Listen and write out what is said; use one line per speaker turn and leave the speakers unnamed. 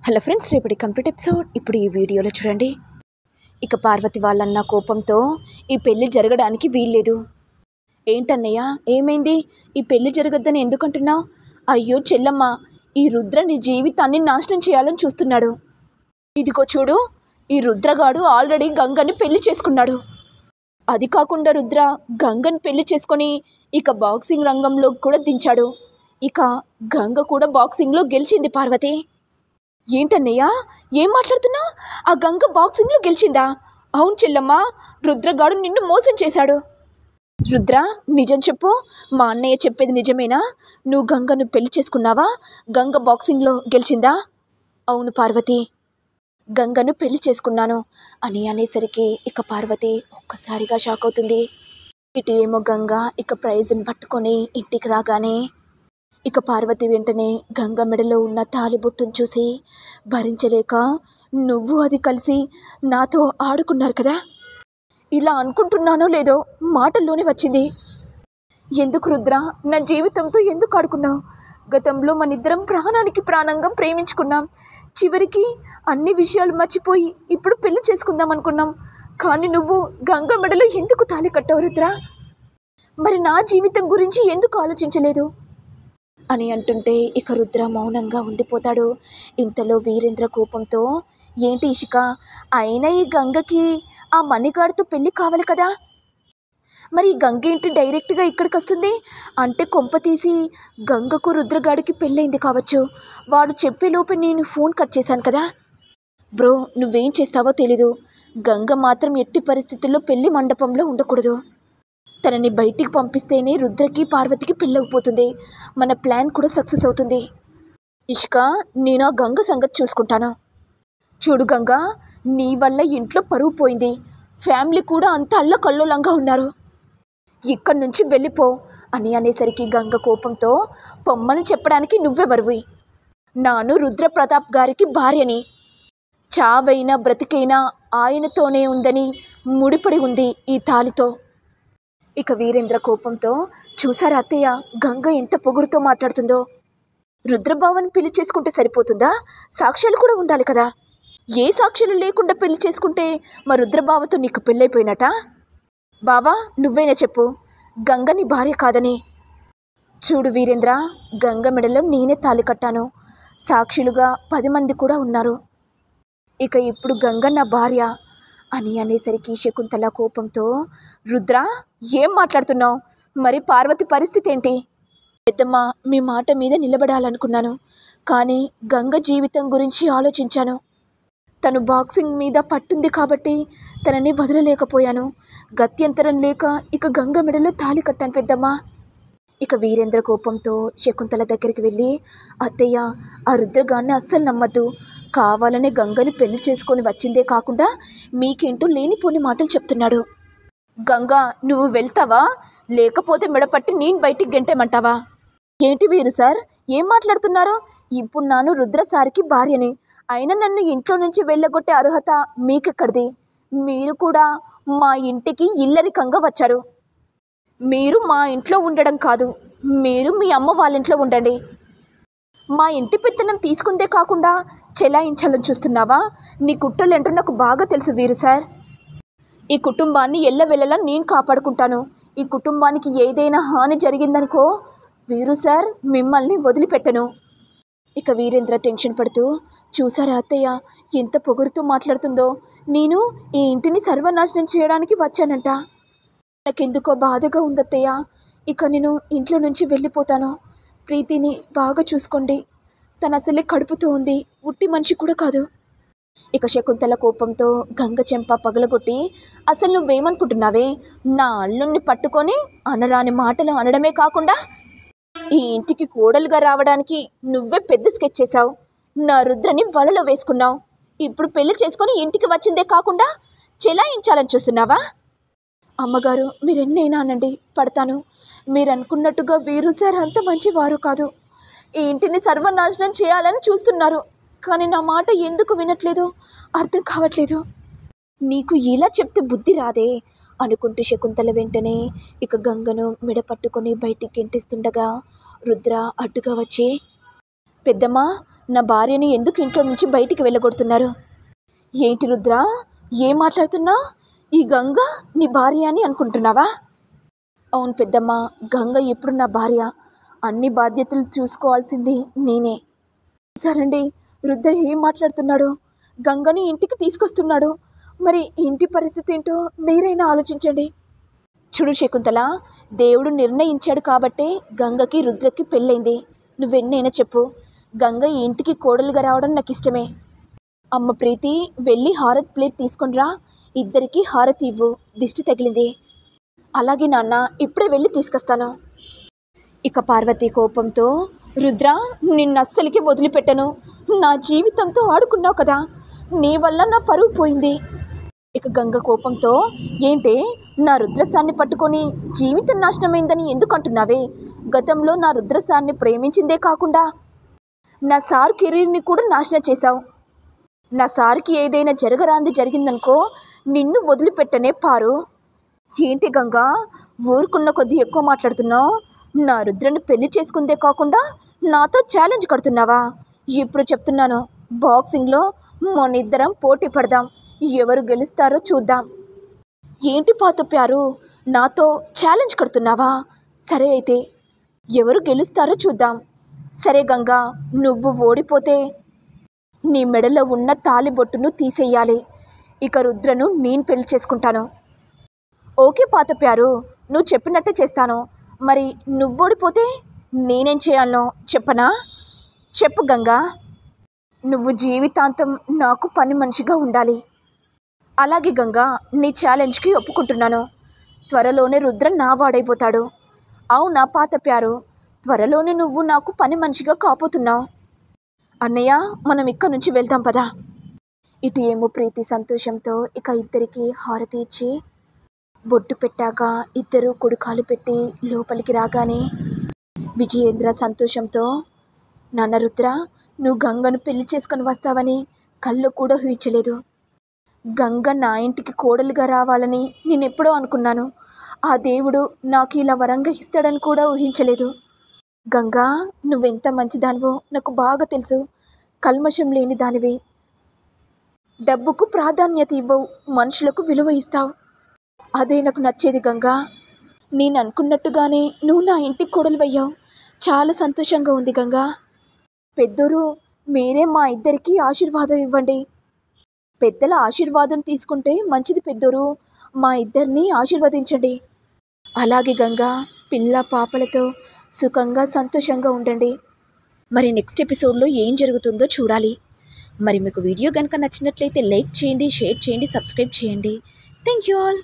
Hello friends, రేపటి complete episode ఇప్పుడు ఈ వీడియోలో చూడండి. ఇక పార్వతి వాళ్ళన్న కోపంతో ఈ పెళ్ళి జరగడానికి వీల్లేదు. ఏంటన్నయ్య, ఏమైంది? ఈ పెళ్ళి జరగద్దని ఎందుకంటున్నావు? అయ్యో చెల్లమ్మ, ఈ రుద్ర నీ జీవితాన్ని నాశనం చేయాలని చూస్తున్నాడు. ఇదిగో చూడు, ఈ రుద్రగాడు ఆల్రెడీ గంగని పెళ్లి చేసుకున్నాడు. అది కాకుండా రుద్ర గంగని పెళ్లి చేసుకొని ఇక బాక్సింగ్ రంగంలో కూడా దించాడు. ఇక గంగ కూడా బాక్సింగ్లో గెలిచింది. పార్వతి, ఏంటన్నయ్య ఏం మాట్లాడుతున్నావు? ఆ గంగ బాక్సింగ్లో గెలిచిందా? అవును చెల్లమ్మ, రుద్రగాడు నిన్ను మోసం చేశాడు. రుద్ర, నిజం చెప్పు, మా అన్నయ్య చెప్పేది నిజమేనా? నువ్వు గంగను పెళ్లి చేసుకున్నావా? గంగ బాక్సింగ్లో గెలిచిందా? అవును పార్వతి, గంగను పెళ్లి చేసుకున్నాను అని అనేసరికి ఇక పార్వతి ఒక్కసారిగా షాక్ అవుతుంది. ఇటు ఏమో గంగ ఇక ప్రైజ్ని పట్టుకొని ఇంటికి రాగానే ఇక పార్వతి వెంటనే గంగ మెడలో ఉన్న తాలిబొట్టును చూసి భరించలేక, నువ్వు అది కలిసి నాతో ఆడుకున్నారు కదా, ఇలా అనుకుంటున్నానో లేదో మాటల్లోనే వచ్చింది. ఎందుకు రుద్ర నా జీవితంతో ఎందుకు ఆడుకున్నావు? గతంలో మనిద్దరం ప్రాణానికి ప్రాణంగా ప్రేమించుకున్నాం. చివరికి అన్ని విషయాలు మర్చిపోయి ఇప్పుడు పెళ్లి చేసుకుందాం అనుకున్నాం. కానీ నువ్వు గంగ మెడలో ఎందుకు తాళి కట్టావు రుద్ర? మరి నా జీవితం గురించి ఎందుకు ఆలోచించలేదు అని అంటుంటే ఇక రుద్ర మౌనంగా ఉండిపోతాడు. ఇంతలో వీరేంద్ర కోపంతో, ఏంటి ఇషిక, అయినా ఈ గంగకి ఆ మణిగాడితో పెళ్ళి కావాలి కదా, మరి ఈ గంగ ఏంటి డైరెక్ట్గా ఇక్కడికి వస్తుంది? అంటే కొంప తీసి గంగకు రుద్రగాడికి పెళ్ళైంది కావచ్చు. వాడు చెప్పేలోపు నేను ఫోన్ కట్ చేశాను కదా. బ్రో, నువ్వేం చేస్తావో తెలీదు. గంగ మాత్రం ఎట్టి పరిస్థితుల్లో పెళ్లి మండపంలో ఉండకూడదు. తనని బయటికి పంపిస్తేనే రుద్రకి పార్వతికి పెళ్ళకపోతుంది. మన ప్లాన్ కూడా సక్సెస్ అవుతుంది. ఇష్క, నేను ఆ గంగ సంగతి చూసుకుంటాను. చూడు గంగ, నీ వల్ల ఇంట్లో పరువు పోయింది. ఫ్యామిలీ కూడా అంత అల్లకల్లోలంగా ఉన్నారు. ఇక్కడి నుంచి వెళ్ళిపో అని అనేసరికి గంగ కోపంతో, పొమ్మని చెప్పడానికి నువ్వెవరివి? నాను రుద్రప్రతాప్ గారికి భార్యని. చావైనా బ్రతికైనా ఆయనతోనే ఉందని ముడిపడి ఉంది ఈ తాలితో. ఇక వీరేంద్ర కోపంతో, చూసారా అత్తయ్య, గంగ ఎంత పొగురుతో మాట్లాడుతుందో. రుద్రబావని పెళ్లి చేసుకుంటే సరిపోతుందా? సాక్ష్యాలు కూడా ఉండాలి కదా. ఏ సాక్ష్యాలు లేకుండా పెళ్లి చేసుకుంటే మా రుద్రబావతో నీకు పెళ్ళైపోయినట? బావా, నువ్వైనా చెప్పు, గంగ నీ భార్య కాదని. చూడు వీరేంద్ర, గంగ మెడలో నేనే తాళి కట్టాను. సాక్షులుగా 10 మంది కూడా ఉన్నారు. ఇక ఇప్పుడు గంగ నా భార్య అని అనేసరికి శకుంతల కోపంతో, రుద్ర ఏం మాట్లాడుతున్నావు? మరి పార్వతి పరిస్థితి ఏంటి? పెద్దమ్మ, మీ మాట మీద నిలబడాలనుకున్నాను, కానీ గంగ జీవితం గురించి ఆలోచించాను. తను బాక్సింగ్ మీద పట్టుంది కాబట్టి తనని వదలలేకపోయాను. గత్యంతరం లేక ఇక గంగ మెడలో తాళి కట్టాను పెద్దమ్మ. ఇక వీరేంద్ర కోపంతో శకుంతల దగ్గరికి వెళ్ళి, అత్తయ్య, ఆ రుద్రగాన్ని అస్సలు నమ్మద్దు. కావాలనే గంగని పెళ్లి చేసుకొని వచ్చిందే కాకుండా మీకేంటో లేనిపోని మాటలు చెప్తున్నాడు. గంగా, నువ్వు వెళ్తావా? లేకపోతే మెడపట్టి నేను బయటికి గెంటేమంటావా? ఏంటి వీరు సార్, ఏం మాట్లాడుతున్నారు? ఇప్పుడు నాను రుద్ర సార్కి భార్యని. అయినా నన్ను ఇంట్లో నుంచి వెళ్ళగొట్టే అర్హత మీకెక్కడిది? మీరు కూడా మా ఇంటికి ఇల్లరికంగా వచ్చారు. మీరు మా ఇంట్లో ఉండడం కాదు, మీరు మీ అమ్మ వాళ్ళ ఇంట్లో ఉండండి. మా ఇంటి పెత్తనం తీసుకుందే కాకుండా చెలాయించాలని చూస్తున్నావా? నీ కుట్రలేంటో నాకు బాగా తెలుసు వీరు సార్. ఈ కుటుంబాన్ని ఎల్లవెల్లలా నేను కాపాడుకుంటాను. ఈ కుటుంబానికి ఏదైనా హాని జరిగిందనుకో వీరు సార్, మిమ్మల్ని వదిలిపెట్టను. ఇక వీరేంద్ర టెన్షన్ పడుతూ, చూసారా అత్తయ్య ఎంత పొగురుతూ మాట్లాడుతుందో. నేను ఈ ఇంటిని సర్వనాశనం చేయడానికి వచ్చానంట. నాకెందుకో బాధగా ఉందత్తయ్య. ఇక నేను ఇంట్లో నుంచి వెళ్ళిపోతాను. ప్రీతిని బాగా చూసుకోండి. తను అసలే కడుపుతూ ఉంది, ఉట్టి మనిషి కూడా కాదు. ఇక శకుంతల కోపంతో గంగ చెంప పగలగొట్టి, అసలు నువ్వేమనుకుంటున్నావే? నా అల్లుణ్ణి పట్టుకొని అనరాని మాటలు అనడమే కాకుండా ఈ ఇంటికి కోడలుగా రావడానికి నువ్వే పెద్ద స్కెచ్ చేశావు. నా రుద్రని వలలో వేసుకున్నావు. ఇప్పుడు పెళ్లి చేసుకొని ఇంటికి వచ్చిందే కాకుండా చెలాయించాలని చూస్తున్నావా? అమ్మగారు, మీరెన్నైనా అనండి, పడతాను. మీరు అనుకున్నట్టుగా వీరు సార్ అంత మంచివారు కాదు. ఈ ఇంటిని సర్వనాశనం చేయాలని చూస్తున్నారు. కానీ నా మాట ఎందుకు వినట్లేదు అర్థం కావట్లేదు. నీకు ఇలా చెప్తే బుద్ధి రాదే అనుకుంటూ శకుంతల వెంటనే ఇక గంగను మెడ పట్టుకొని బయటికి గెంటిస్తుండగా రుద్ర అడ్డుగా వచ్చి, పెద్దమ్మ, నా భార్యని ఎందుకు ఇంట్లో నుంచి బయటికి వెళ్ళగొడుతున్నారు? ఏంటి రుద్ర, ఏం మాట్లాడుతున్నా? ఈ గంగ నీ భార్య అని అనుకుంటున్నావా? అవును పెద్దమ్మ, గంగ ఎప్పుడు నా భార్య. అన్ని బాధ్యతలు చూసుకోవాల్సింది నేనే. సరండి, రుద్ర ఏం మాట్లాడుతున్నాడు? గంగని ఇంటికి తీసుకొస్తున్నాడు. మరి ఇంటి పరిస్థితి ఏంటో మీరైనా ఆలోచించండి. చూడు శకుంతల, దేవుడు నిర్ణయించాడు కాబట్టే గంగకి రుద్రకి పెళ్ళైంది. నువ్వెన్నైనా చెప్పు, గంగ ఈ ఇంటికి కోడలుగా రావడం నాకు ఇష్టమే. అమ్మ ప్రీతి, వెళ్ళి హారతి ప్లేట్ తీసుకొనిరా. ఇద్దరికి హారతి ఇవ్వు, దిష్టి తగిలింది. అలాగే నాన్న, ఇప్పుడే వెళ్ళి తీసుకొస్తాను. ఇక పార్వతి కోపంతో, రుద్ర, నిన్నస్సలికి వదిలిపెట్టను. నా జీవితంతో ఆడుకున్నావు కదా, నీ వల్ల నా పరువు పోయింది. ఇక గంగ కోపంతో, ఏంటే, నా రుద్రసాన్ని పట్టుకొని జీవితం నాశనమైందని ఎందుకు అంటున్నావే? గతంలో నా రుద్రసాన్ని ప్రేమించిందే కాకుండా నా సార్ కెరీర్ని కూడా నాశనం చేశావు. నా సార్కి ఏదైనా జరగరాంది జరిగిందనుకో, నిన్ను వదిలిపెట్టనే పారు. ఏంటి గంగా, ఊరుకున్న కొద్దీ ఎక్కువ మాట్లాడుతున్నావు? నా రుద్రని పెళ్లి చేసుకుందే కాకుండా నాతో ఛాలెంజ్ కడుతున్నావా? ఇప్పుడు చెప్తున్నాను, బాక్సింగ్లో మనిద్దరం పోటీ పడదాం. ఎవరు గెలుస్తారో చూద్దాం. ఏంటి పాతుప్యారు, నాతో ఛాలెంజ్ కడుతున్నావా? సరే అయితే, ఎవరు గెలుస్తారో చూద్దాం. సరే గంగా, నువ్వు ఓడిపోతే నీ మెడలో ఉన్న తాళిబొట్టును తీసేయాలి. ఇక రుద్రను నేను పెళ్లి చేసుకుంటాను. ఓకే పాతప్యారు, నువ్వు చెప్పినట్టే చేస్తాను. మరి నువ్వు ఓడిపోతే నేనేం చేయాలనో చెప్పనా? చెప్పు గంగా. నువ్వు జీవితాంతం నాకు పని మనిషిగా ఉండాలి. అలాగే గంగా, నీ ఛాలెంజ్కి ఒప్పుకుంటున్నాను. త్వరలోనే రుద్ర నా వాడైపోతాడు. అవునా పాతప్యారు, త్వరలోనే నువ్వు నాకు పని మనిషిగా కాబోతున్నావు. అన్నయ్య, మనం ఇక్కడి నుంచి వెళ్దాం పదా. ఇటు ఏమో ప్రీతి సంతోషంతో ఇక ఇద్దరికి హారతి ఇచ్చి బొట్టు పెట్టాక ఇద్దరు కొడుకాలు పెట్టి లోపలికి రాగానే విజయేంద్ర సంతోషంతో, నాన్న రుద్ర, నువ్వు గంగను పెళ్లి చేసుకొని వస్తావని కళ్ళు కూడా ఊహించలేదు. గంగ నా ఇంటికి కోడలుగా రావాలని నేనెప్పుడో అనుకున్నాను. ఆ దేవుడు నాకు ఇలా వరంగా ఇస్తాడని కూడా ఊహించలేదు. గంగా, నువ్వెంత మంచిదానివో నాకు బాగా తెలుసు. కల్మషం లేని దానివి. డబ్బుకు ప్రాధాన్యత ఇవ్వవు, మనుషులకు విలువ ఇస్తావు. అదే నాకు నచ్చేది గంగా. నేను అనుకున్నట్టుగానే నువ్వు నా ఇంటికి కోడలువయ్యావు. చాలా సంతోషంగా ఉంది గంగా. పెద్దోరు, మీరే మా ఇద్దరికి ఆశీర్వాదం ఇవ్వండి. పెద్దల ఆశీర్వాదం తీసుకుంటే మంచిది పెద్దోరు. మా ఇద్దరిని ఆశీర్వదించండి. అలాగే గంగా, పిల్ల పాపలతో సుఖంగా సంతోషంగా ఉండండి. మరి నెక్స్ట్ ఎపిసోడ్లో ఏం జరుగుతుందో చూడాలి. మరి మీకు వీడియో కనుక నచ్చినట్లయితే లైక్ చేయండి, షేర్ చేయండి, సబ్స్క్రైబ్ చేయండి. Thank you all.